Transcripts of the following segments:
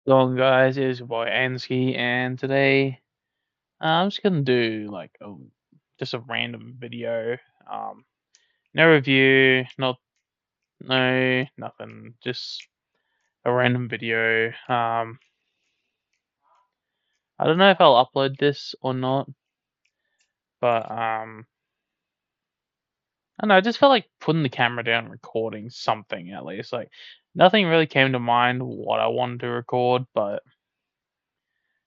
Going on, guys? It's your boy Ansky, and today I'm just gonna do like just a random video. Um, no review, nothing, just a random video. I don't know if I'll upload this or not, but I don't know. I just felt like putting the camera down, and recording something at least. Like nothing really came to mind what I wanted to record, but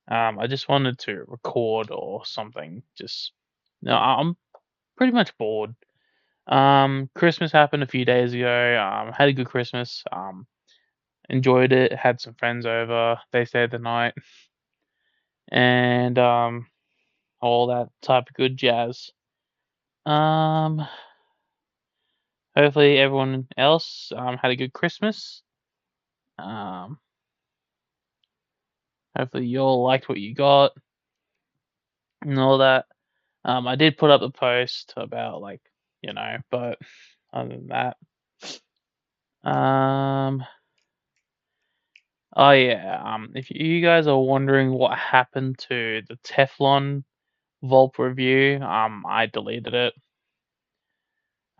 I just wanted to record or something. Just no, I'm pretty much bored. Christmas happened a few days ago. Had a good Christmas. Enjoyed it. Had some friends over. They stayed the night, and all that type of good jazz. Um, Hopefully everyone else had a good Christmas. Um, Hopefully you all liked what you got and all that. I did put up a post about but other than that, um, oh yeah. If you guys are wondering what happened to the Teflon Vault review, I deleted it.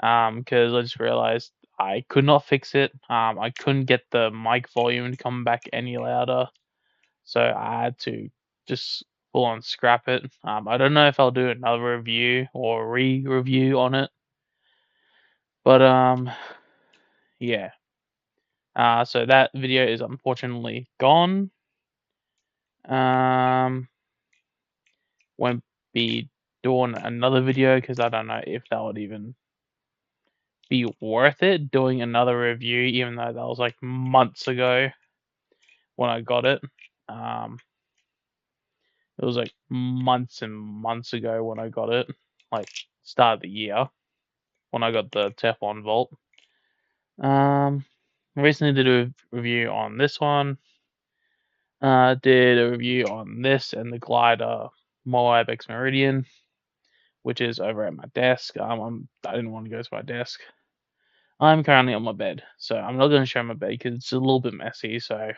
Because I just realized I could not fix it. I couldn't get the mic volume to come back any louder, so I had to just full on scrap it. I don't know if I'll do another review or re-review on it, but yeah. So that video is unfortunately gone. Um, won't be doing another video because I don't know if that would even be worth it doing another review, even though that was like months ago when I got it. Um, it was like months and months ago when I got it, like start of the year when I got the Teflon Vault. I recently did a review on this one. Did a review on this and the Glider Moab X Meridian, which is over at my desk. I didn't want to go to my desk. I'm currently on my bed, so I'm not going to show my bed because it's a little bit messy. So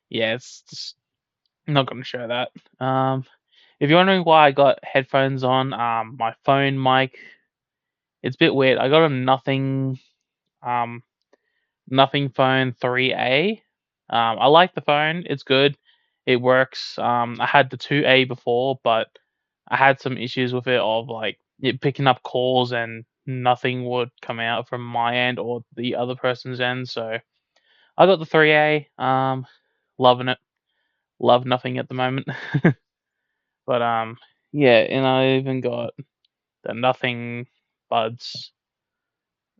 yeah, it's just I'm not going to show that. If you're wondering why I got headphones on, my phone mic, it's a bit weird. I got a um, nothing phone 3A. I like the phone. It's good. It works. I had the 2A before, but I had some issues with it of like it picking up calls and nothing would come out from my end or the other person's end. So I got the 3A. Loving it. Love nothing at the moment. But yeah, and I even got the nothing buds.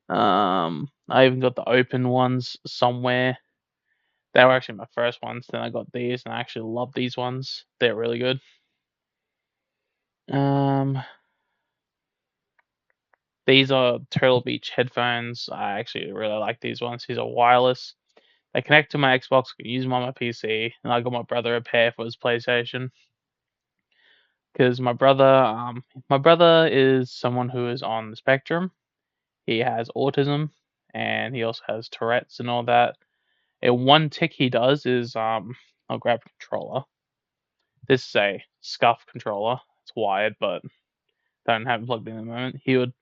I even got the open ones somewhere. They were actually my first ones. Then I got these, and I actually love these ones. They're really good. Um, these are Turtle Beach headphones. I actually really like these ones. These are wireless. They connect to my Xbox. I can use them on my PC, and I got my brother a pair for his PlayStation. Because my brother is someone who is on the spectrum. He has autism, and he also has Tourette's and all that. And one tick he does is I'll grab a controller. This is a scuff controller. It's wired, but don't have it plugged in at the moment. He would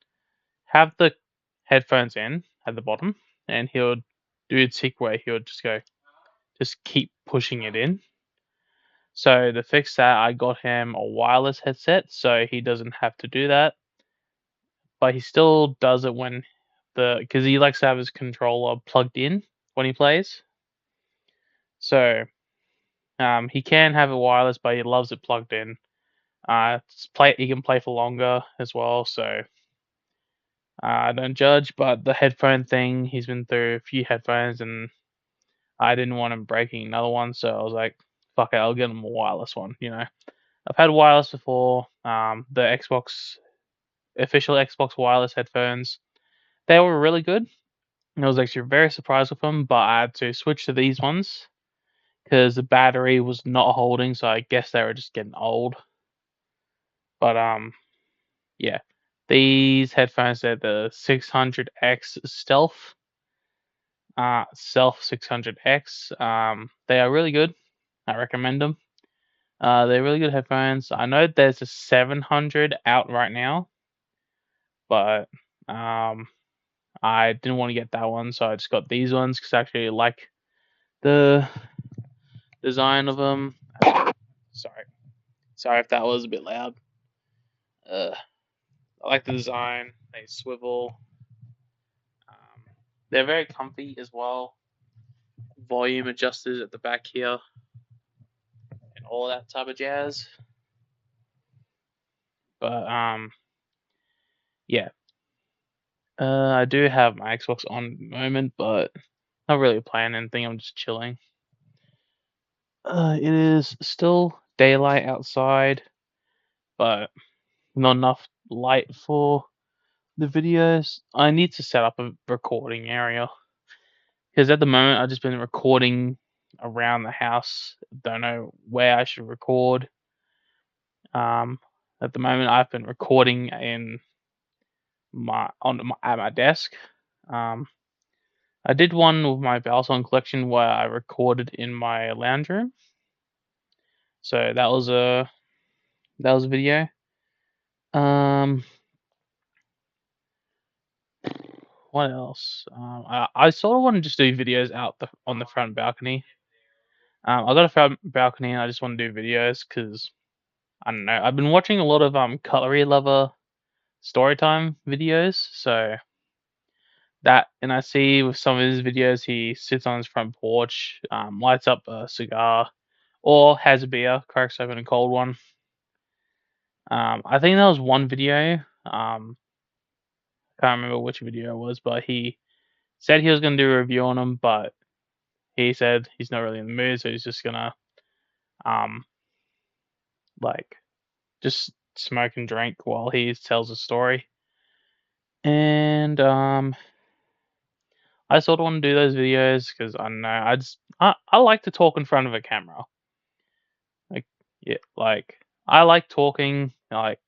have the headphones in at the bottom, and he would do a tick where he would just keep pushing it in. So to fix that, I got him a wireless headset, so he doesn't have to do that. But he still does it when because he likes to have his controller plugged in when he plays. So he can have it wireless, but he loves it plugged in. He can play for longer as well, so I don't judge. But the headphone thing, he's been through a few headphones, and I didn't want him breaking another one, so I was like, "Fuck it, I'll get him a wireless one." I've had wireless before. The official Xbox wireless headphones, they were really good. I was actually very surprised with them, but I had to switch to these ones because the battery was not holding, so I guess they were just getting old. But yeah, these headphones are the 600X Stealth. Self 600X. They are really good. I recommend them. They're really good headphones. I know there's a 700 out right now, but um, I didn't want to get that one, so I just got these ones because I actually like the design of them. Sorry, sorry if that was a bit loud. I like the design. They swivel. Um, they're very comfy as well. Volume adjusters at the back here, and all that type of jazz. But yeah. I do have my Xbox on at the moment, but not really playing anything. I'm just chilling. It is still daylight outside, but not enough light for the videos. I need to set up a recording area because at the moment I've just been recording around the house. Don't know where I should record. Um, at the moment I've been recording in at my desk. Um, I did one with my Valsong collection where I recorded in my lounge room. So that was a video. Um, what else? I sort of want to just do videos on the front balcony. I got a front balcony and I just want to do videos because I don't know. I've been watching a lot of Cutlery Lover storytime videos, so that and I see with some of his videos he sits on his front porch, lights up a cigar, or has a beer, cracks open a cold one. I think that was one video. Can't remember which video it was, but he said he was gonna do a review on them, but he said he's not really in the mood, so he's just gonna um like just smoke and drink while he tells a story. And I sort of want to do those videos because I don't know. I like to talk in front of a camera. Like yeah, like I like talking. Like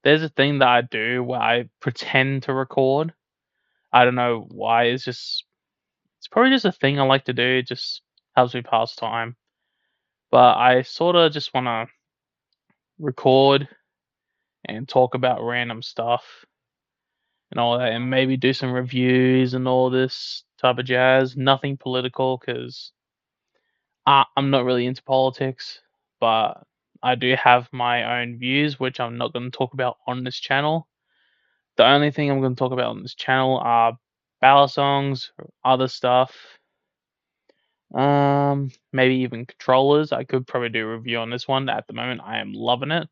there's a thing that I do where I pretend to record. I don't know why. It's probably just a thing I like to do. It just helps me pass time. But I sort of just want to record and talk about random stuff and all that, and maybe do some reviews and all this type of jazz. Nothing political because I'm not really into politics, but I do have my own views, which I'm not going to talk about on this channel. The only thing I'm going to talk about on this channel are ballad songs, or other stuff. Maybe even controllers. I could probably do a review on this one. At the moment, I am loving it.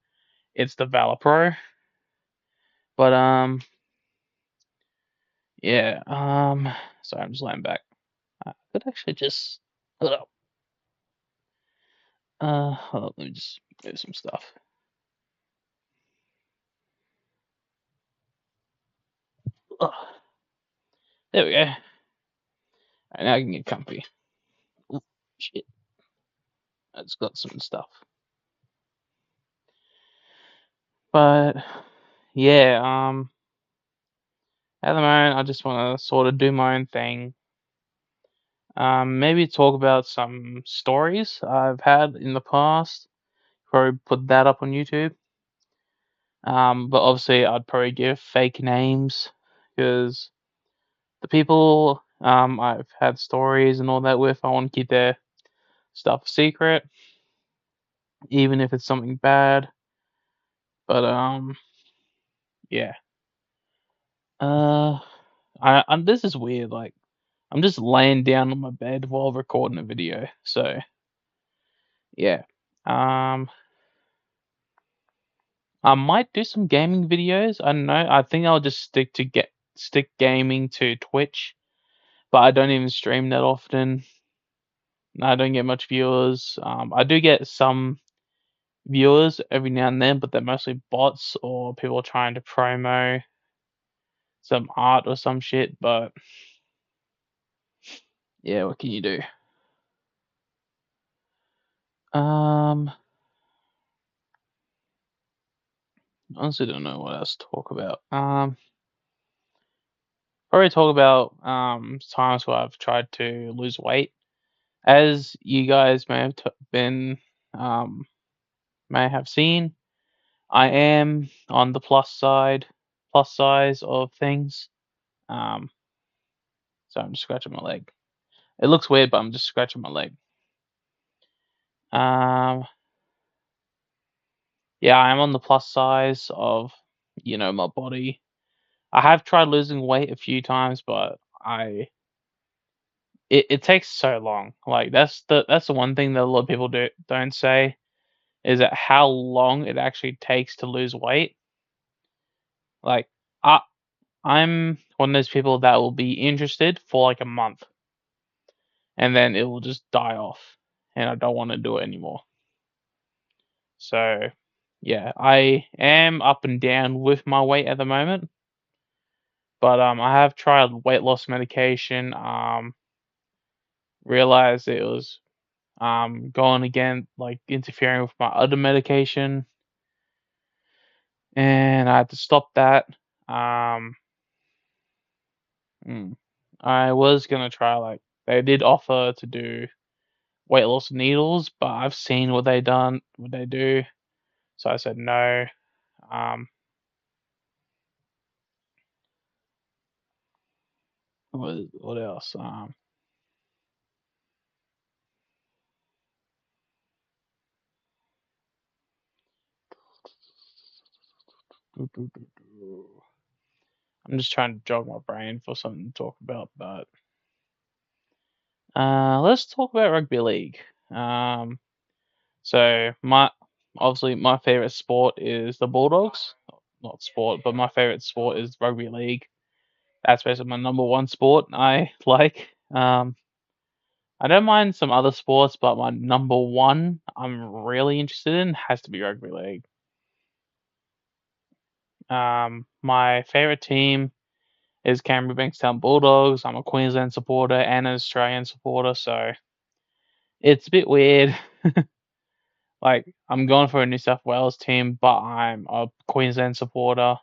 It's the Valor Pro. But yeah. Sorry, I'm just laying back. I could actually just hold on, let me just move some stuff. Ugh. There we go. Alright, now I can get comfy. Ooh, shit. I just got some stuff. But yeah, at the moment I just want to sort of do my own thing. Maybe talk about some stories I've had in the past. Probably put that up on YouTube. But obviously I'd probably give fake names because the people I've had stories and all that with, I want to keep their stuff secret, even if it's something bad. But yeah. Uh, this is weird. Like I'm just laying down on my bed while recording a video. So yeah. Um, I might do some gaming videos. I don't know. I think I'll just stick gaming to Twitch, but I don't even stream that often. I don't get much viewers. I do get some viewers every now and then, but they're mostly bots or people trying to promo some art or some shit. But yeah, what can you do? Um, honestly, don't know what else to talk about. Probably talk about times where I've tried to lose weight. As you guys may have been um, may have seen, I am on the plus size of things. Um, so I'm just scratching my leg. It looks weird, but I'm just scratching my leg. Um, yeah, I'm on the plus size of my body. I have tried losing weight a few times, but it takes so long. Like that's the one thing that a lot of people don't say is that how long it actually takes to lose weight. Like I I'm one of those people that will be interested for like a month and then it will just die off and I don't want to do it anymore. So yeah, I am up and down with my weight at the moment, but I have tried weight loss medication. Realized it was going again, like interfering with my other medication, and I had to stop that. Um, mm, I was gonna try like they did offer to do weight loss needles, but I've seen what they do, so I said no. Um, what else? I'm just trying to jog my brain for something to talk about, but let's talk about rugby league. Um, so my favorite sport is the Bulldogs. Not sport, but my favorite sport is rugby league. That's basically my number one sport I like. I don't mind some other sports, but my number one I'm really interested in has to be rugby league. My favorite team is Canberra Bankstown Bulldogs. I'm a Queensland supporter and an Australian supporter, so it's a bit weird. Like I'm going for a New South Wales team, but I'm a Queensland supporter.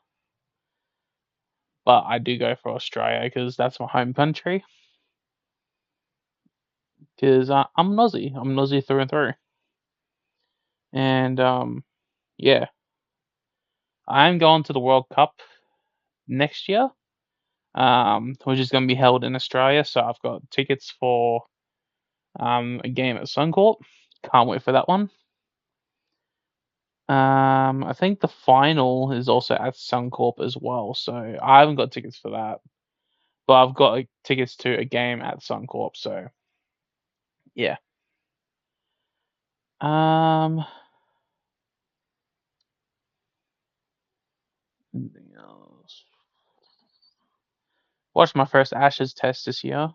But I do go for Australia because that's my home country. Because I'm an Aussie. I'm an Aussie through and through. And yeah, I'm going to the World Cup next year, which is going to be held in Australia. So I've got tickets for a game at Suncorp. Can't wait for that one. I think the final is also at Suncorp as well, so I haven't got tickets for that, but I've got like, tickets to a game at Suncorp. So yeah. Um, anything else? Watched my first Ashes test this year.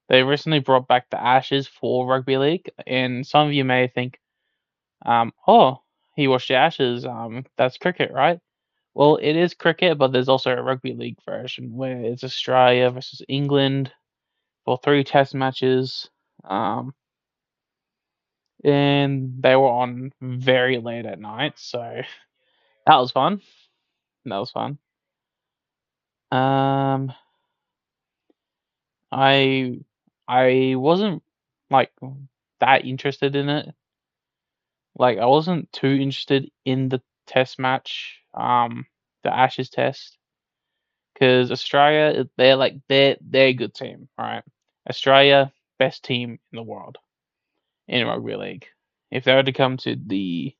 They recently brought back the Ashes for rugby league, and some of you may think, oh, he watched the Ashes. That's cricket, right? Well, it is cricket, but there's also a rugby league version where it's Australia versus England for 3 test matches. Um, and they were on very late at night, so that was fun. That was fun. Um, I I wasn't like that interested in it. Like I wasn't too interested in the test match, the Ashes test, because Australia they're a good team, right? Australia best team in the world in rugby league. If they were to come to the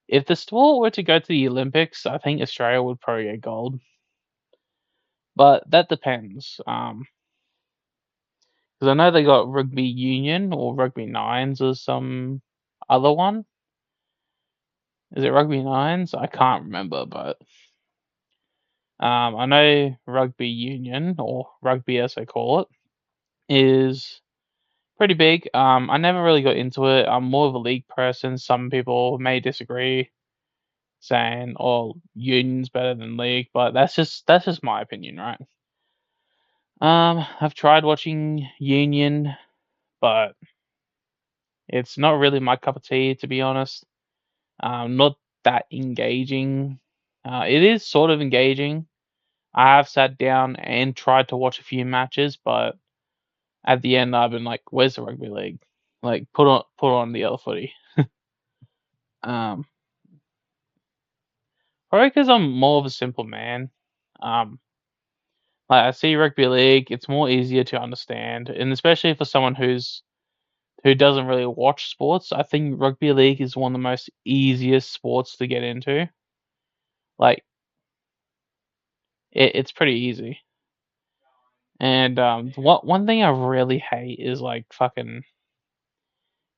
if the sport were to go to the Olympics, I think Australia would probably get gold, but that depends. Because I know they got rugby union or rugby nines or some other one. Is it rugby nines? I can't remember, but I know rugby union or rugby as they call it is pretty big. I never really got into it. I'm more of a league person. Some people may disagree, saying, "Oh, union's better than league," but that's just my opinion, right? I've tried watching union, but it's not really my cup of tea, to be honest. Not that engaging. It is sort of engaging, I have sat down and tried to watch a few matches, but at the end I've been like, "Where's the rugby league? Like, put on the other footy." Um, Probably because I'm more of a simple man. Um, like I see rugby league, it's more easier to understand, and especially for someone who doesn't really watch sports, I think rugby league is one of the most easiest sports to get into. Like it's pretty easy. And one thing I really hate is like fucking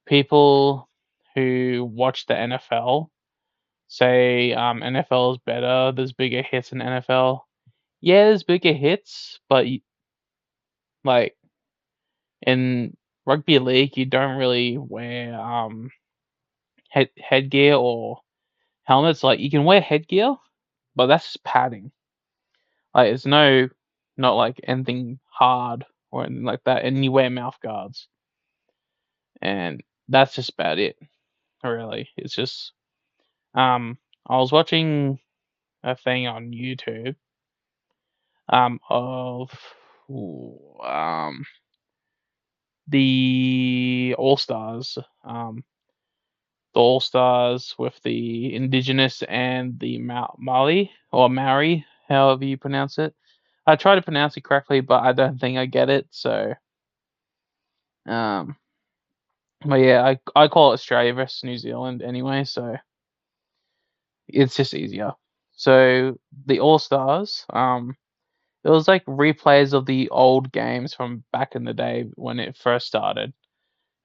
people who watch the NFL say NFL is better. There's bigger hits in NFL. Yeah, there's bigger hits, but like in rugby league, you don't really wear headgear or helmets. Like you can wear headgear, but that's just padding. Like it's not like anything hard or anything like that. And you wear mouth guards, and that's just about it. Really, it's just I was watching a thing on YouTube of ooh, the All Stars, the All Stars with the Indigenous and the Mali or Maori, however you pronounce it. I try to pronounce it correctly, but I don't think I get it. So, um, but yeah, I call it Australia versus New Zealand anyway, so it's just easier. So the All Stars, it was like replays of the old games from back in the day when it first started.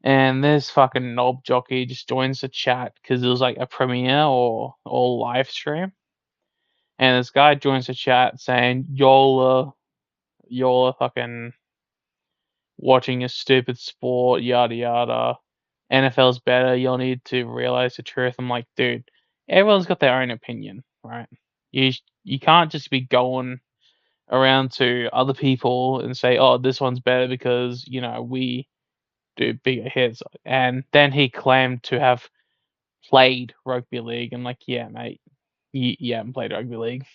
And this fucking knob jockey just joins the chat because it was like a premiere or live stream. And this guy joins the chat saying, y'all are fucking watching a stupid sport, yada yada. NFL's better, you'll need to realize the truth. I'm like, dude, everyone's got their own opinion, right? You can't just be going around to other people and say, oh, this one's better because, we do bigger hits. And then he claimed to have played rugby league. I'm like, yeah, mate, you haven't played rugby league.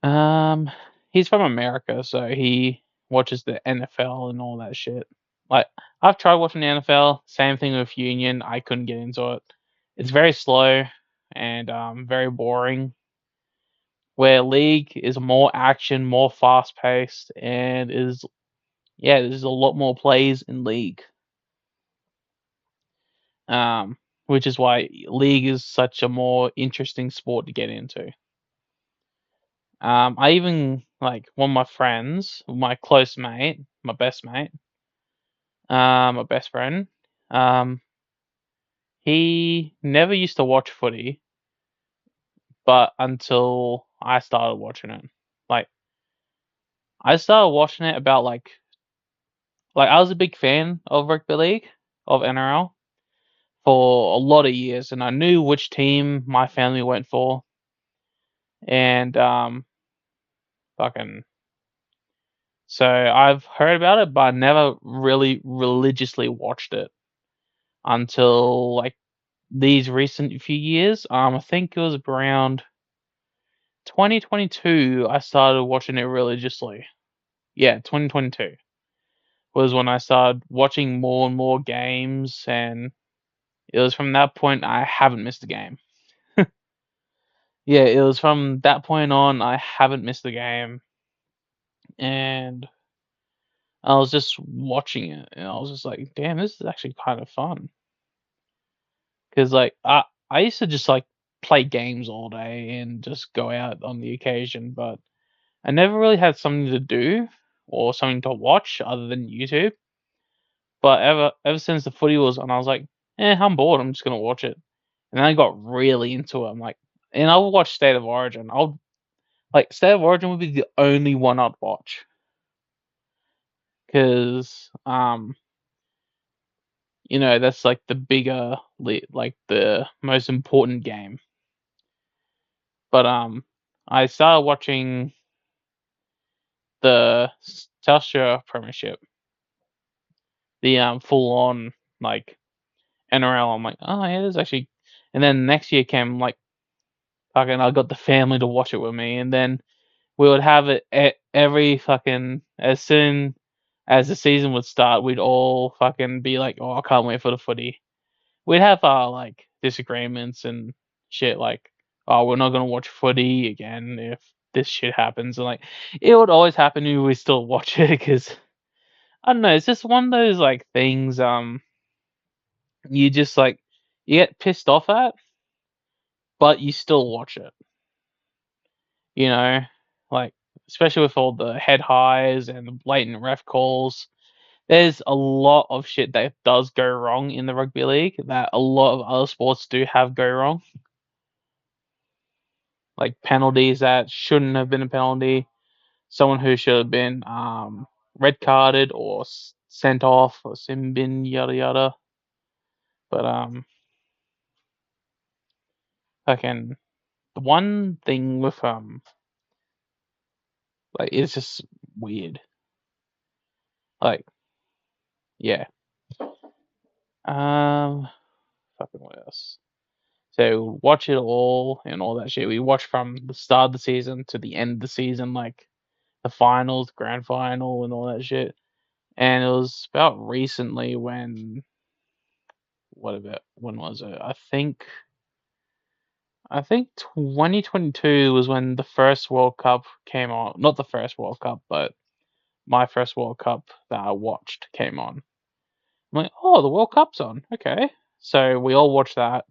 Um, he's from America, so he watches the NFL and all that shit. Like, I've tried watching the NFL. Same thing with Union. I couldn't get into it. It's very slow and very boring. Where league is more action, more fast paced, and there's a lot more plays in league. Which is why league is such a more interesting sport to get into. I even like one of my friends, my close mate, my best mate, my best friend. Um, he never used to watch footy, but until I started watching it, like I started watching it about like I was a big fan of rugby league of NRL for a lot of years, and I knew which team my family went for, and fucking. So I've heard about it, but I never really religiously watched it until like these recent few years. I think it was around 2022 I started watching it religiously. Yeah, 2022 was when I started watching more and more games, and it was from that point I haven't missed a game. Yeah, it was from that point on I haven't missed a game, and I was just watching it, and I was just like, damn, this is actually kind of fun. Because like I used to just like play games all day and just go out on the occasion, but I never really had something to do or something to watch other than YouTube. But ever since the footy was on, I was like, I'm bored. I'm just gonna watch it. And then I got really into it. I'm like, and I'll watch State of Origin. I'll like State of Origin would be the only one I'd watch because that's like the bigger like the most important game. But I started watching the Telstra Premiership, the full on like NRL. I'm like, oh yeah, there's actually, and then next year came like fucking I got the family to watch it with me, and then we would have it every fucking as soon as the season would start, we'd all fucking be like, "Oh, I can't wait for the footy." We'd have our like disagreements and shit, like, "Oh, we're not gonna watch footy again if this shit happens," and like it would always happen, and we still watch it because I don't know, it's just one of those like things. You just like you get pissed off at, but you still watch it. You know, like especially with all the head highs and the blatant ref calls. There's a lot of shit that does go wrong in the rugby league that a lot of other sports do have go wrong. Like penalties that shouldn't have been a penalty, someone who should have been red carded or sent off or sin bin, yada yada. But fucking the one thing with like it's just weird. Like yeah. Um fucking what else? So watch it all and all that shit. We watch from the start of the season to the end of the season, like the finals, grand final, and all that shit. And it was about recently when was it? I think 2022 was when the first World Cup came on. Not the first World Cup, but my first World Cup that I watched came on. I'm like, oh, the World Cup's on. Okay. So we all watched that,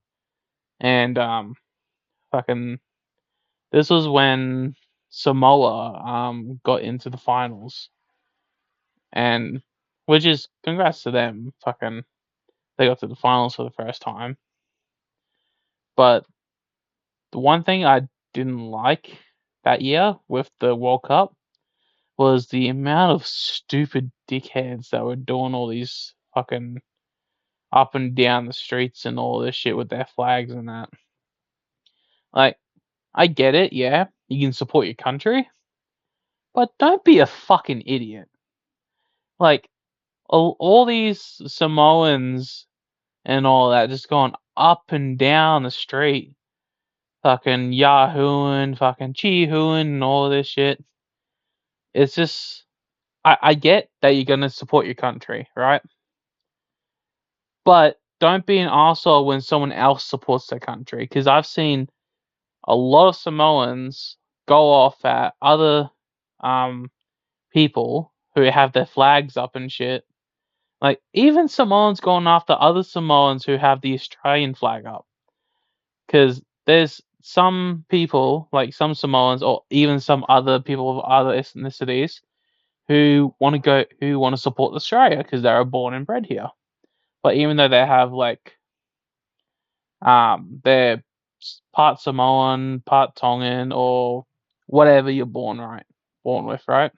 and fucking this was when Samoa got into the finals, and which is congrats to them. Fucking they got to the finals for the first time. But the one thing I didn't like that year with the World Cup was the amount of stupid dickheads that were doing all these fucking up and down the streets and all this shit with their flags and that. Like, I get it, yeah, you can support your country, but don't be a fucking idiot. Like, all these Samoans and all that just going up and down the street, fucking yahooing, fucking chee-hooing, and all this shit. It's just, I get that you're gonna support your country, right? But don't be an asshole when someone else supports their country. Because I've seen a lot of Samoans go off at other um people who have their flags up and shit. Like even Samoans going after other Samoans who have the Australian flag up. Because there's some people, like some Samoans or even some other people of other ethnicities, who want to support Australia because they were born and bred here. But even though they have like they're part Samoan, part Tongan, or whatever you're born with, right?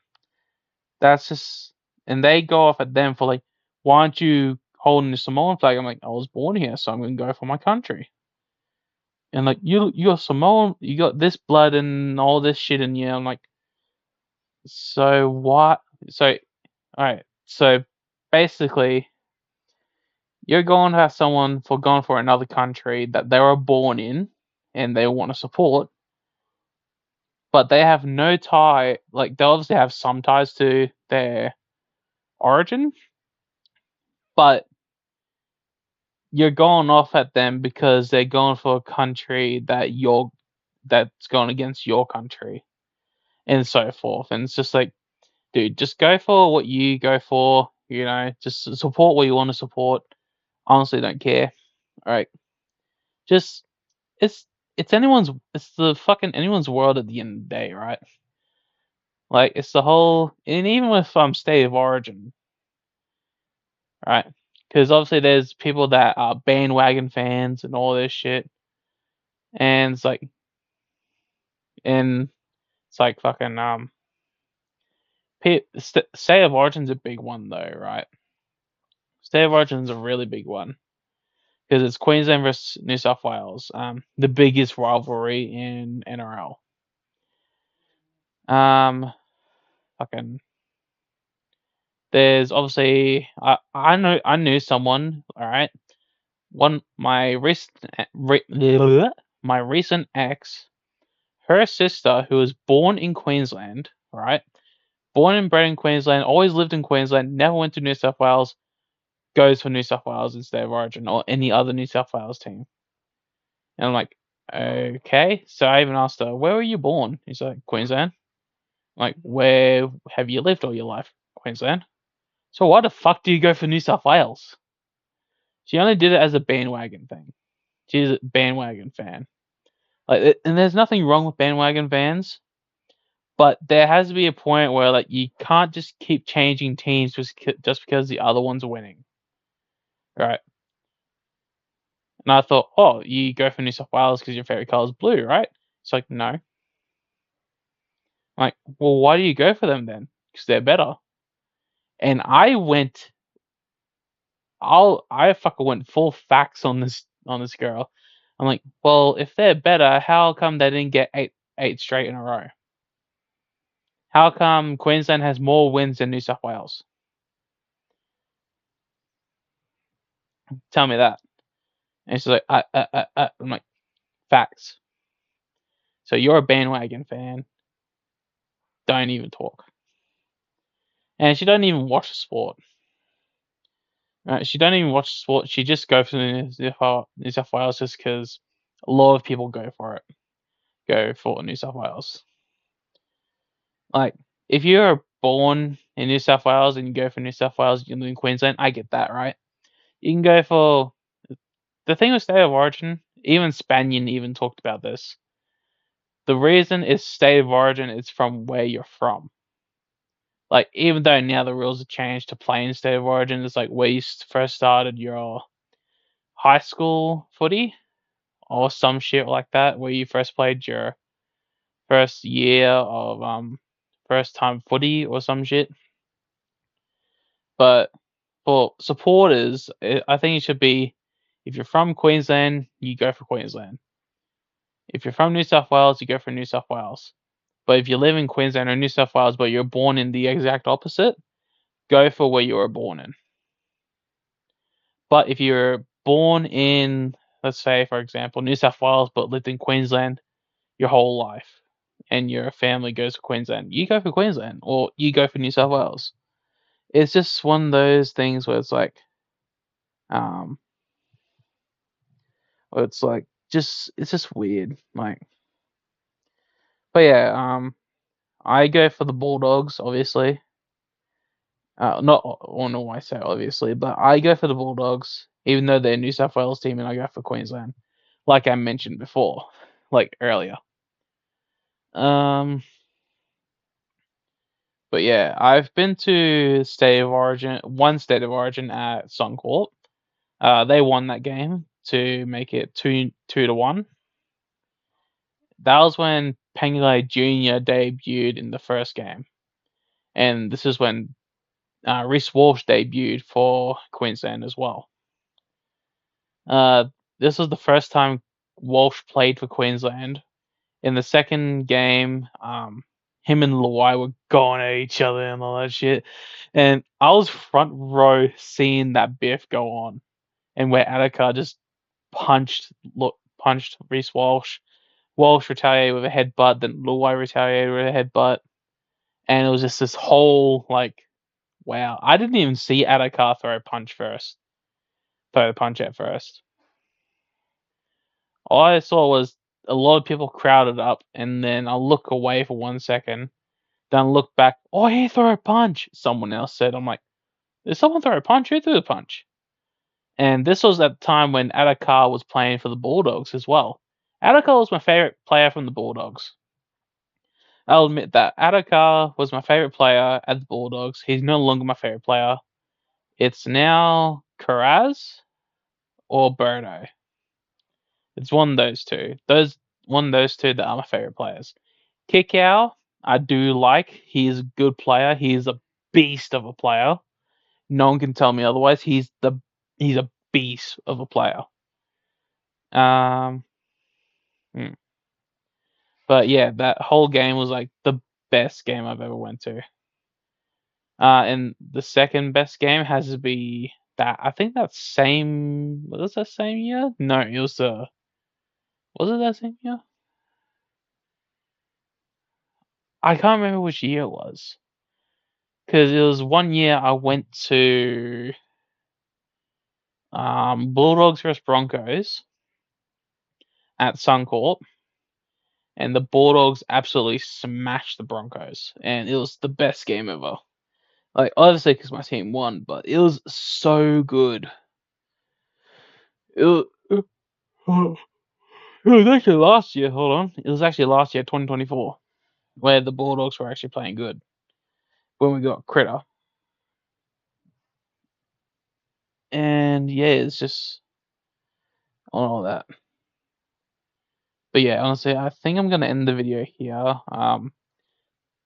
That's just, and they go off at them for like, why aren't you holding the Samoan flag? I'm like, I was born here, so I'm gonna go for my country. And like, you're Samoan, you got this blood and all this shit in you. I'm like, so what? So, all right, so basically, you're going to have someone for going for another country that they were born in and they want to support, but they have no tie. Like they obviously have some ties to their origin, but you're going off at them because they're going for a country that's going against your country and so forth. And it's just like, dude, just go for what you go for. You know, just support what you want to support. Honestly, don't care. All right, just it's it's the fucking anyone's world at the end of the day, right? Like it's the whole, and even with state of origin, right? Because obviously there's people that are bandwagon fans and all this shit, and and it's like fucking state of origin's a big one though, right? State of origin's a really big one because it's Queensland versus New South Wales, the biggest rivalry in NRL. Um, fucking there's obviously I knew someone, all right. One my recent my recent ex her sister, who was born in Queensland, right? Born and bred in Queensland, always lived in Queensland, never went to New South Wales, goes for New South Wales instead of Origin or any other New South Wales team. And I'm like, okay. So I even asked her, where were you born? He's like, Queensland. I'm like, where have you lived all your life? Queensland. So why the fuck do you go for New South Wales? She only did it as a bandwagon thing. She's a bandwagon fan. Like, and there's nothing wrong with bandwagon fans, but there has to be a point where like you can't just keep changing teams just because the other one's winning, right? And I thought, oh, you go for New South Wales because your favorite color is blue, right? It's like, no. I'm like, well, why do you go for them then? Because they're better. And I fucking went full facts on this girl. I'm like, well, if they're better, how come they didn't get eight straight in a row? How come Queensland has more wins than New South Wales? Tell me that. And she's like, I'm like, facts. So you're a bandwagon fan. Don't even talk. And she don't even watch the sport. Right? She don't even watch the sport. She just goes for New South Wales just because a lot of people go for it. Go for New South Wales. Like, if you're born in New South Wales and you go for New South Wales, you live in Queensland, I get that, right? You can go for the thing with state of origin. Even Spanian even talked about this. The reason is state of origin is from where you're from. Like, even though now the rules have changed to play in state of origin, it's like where you first started your high school footy or some shit like that, where you first played your first year of first time footy or some shit. But for supporters, I think it should be if you're from Queensland, you go for Queensland. If you're from New South Wales, you go for New South Wales. But if you live in Queensland or New South Wales, but you're born in the exact opposite, go for where you were born in. But if you're born in, let's say, for example, New South Wales, but lived in Queensland your whole life, and your family goes to Queensland, you go for Queensland, or you go for New South Wales. It's just one of those things where it's like, um, where it's like, it's just weird. Like, but yeah, I go for the Bulldogs, obviously. Not, or no, I say obviously, but I go for the Bulldogs, even though they're a New South Wales team, and I go for Queensland, like I mentioned before, like earlier. Um, but yeah, I've been to one state of origin at Suncorp. They won that game to make it 2-1. That was when Pengilay Jr. debuted in the first game, and this is when Reece Walsh debuted for Queensland as well. This was the first time Walsh played for Queensland. In the second game, him and Luai were going at each other and all that shit. And I was front row seeing that biff go on, and where Attica just punched Reece Walsh. Walsh retaliated with a headbutt, then Luai retaliated with a headbutt, and it was just this whole like, wow. I didn't even see Attica throw the punch at first. All I saw was a lot of people crowded up, and then I look away for 1 second, then I look back. Oh, he threw a punch. Someone else said. I'm like, did someone throw a punch? Who threw the punch? And this was at the time when Attica was playing for the Bulldogs as well. Attica was my favorite player from the Bulldogs. I'll admit that Attica was my favorite player at the Bulldogs. He's no longer my favorite player. It's now Karaz or Birdo. It's one of those two. One of those two that are my favorite players. Kickow, I do like. He's a good player. He's a beast of a player. No one can tell me otherwise. He's a beast of a player. Um, hmm. But yeah, that whole game was like the best game I've ever went to. And the second best game has to be that. I think that same. Was that same year? No, it was was it that same year? I can't remember which year it was because it was one year I went to Bulldogs vs Broncos at Suncorp, and the Bulldogs absolutely smashed the Broncos, and it was the best game ever. Like, obviously, because my team won, but it was so good. It was, it was actually last year. Hold on, it was actually last year, 2024, where the Bulldogs were actually playing good when we got Critter. And yeah, it's just on all that. But yeah, honestly, I think I'm gonna end the video here.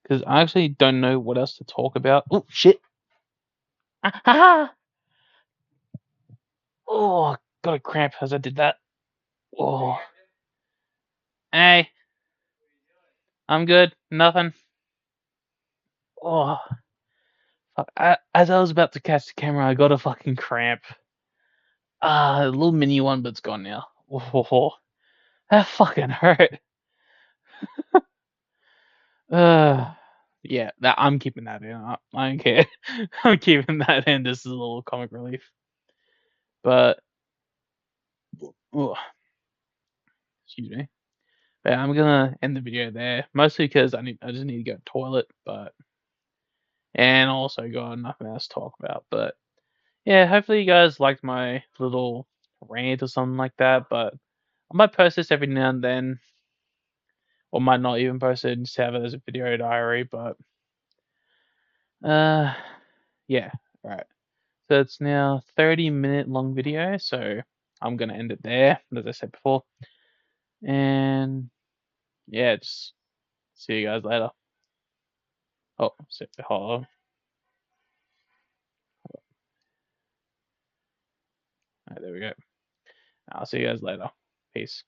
Because I actually don't know what else to talk about. Oh shit! Oh, got a cramp as I did that. Oh, hey, I'm good. Nothing. Oh, fuck. As I was about to catch the camera, I got a fucking cramp. A little mini one, but it's gone now. Oh, that fucking hurt. Yeah, that I'm keeping that in. I don't care. I'm keeping that in. This is a little comic relief. But, oh, excuse me. But yeah, I'm gonna end the video there, mostly because I just need to go to the toilet, but and also got nothing else to talk about. But yeah, hopefully you guys liked my little rant or something like that. But I might post this every now and then, or might not even post it and just have it as a video diary. But uh, yeah, right. So it's now 30-minute long video, so I'm gonna end it there, as I said before. And yeah, just see you guys later. Oh, hold on. Alright, there we go. I'll see you guys later. Peace.